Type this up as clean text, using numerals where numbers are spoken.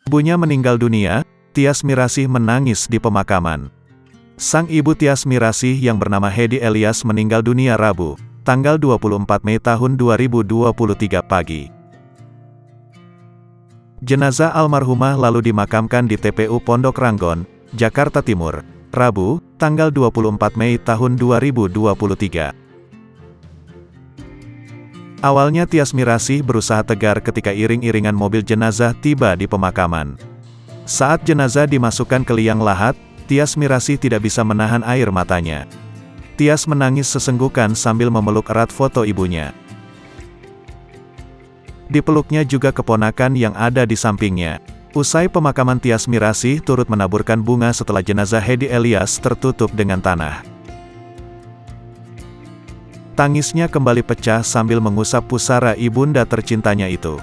Ibunya meninggal dunia, Tyas Mirasih menangis di pemakaman. Sang ibu Tyas Mirasih yang bernama Hedi Elias meninggal dunia Rabu, tanggal 24 Mei tahun 2023 pagi. Jenazah almarhumah lalu dimakamkan di TPU Pondok Ranggon, Jakarta Timur, Rabu, tanggal 24 Mei tahun 2023. Awalnya Tyas Mirasih berusaha tegar ketika iring-iringan mobil jenazah tiba di pemakaman. Saat jenazah dimasukkan ke liang lahat, Tyas Mirasih tidak bisa menahan air matanya. Tyas menangis sesenggukan sambil memeluk erat foto ibunya. Dipeluknya juga keponakan yang ada di sampingnya. Usai pemakaman, Tyas Mirasih turut menaburkan bunga setelah jenazah Hedi Elias tertutup dengan tanah. Tangisnya kembali pecah sambil mengusap pusara ibunda tercintanya itu.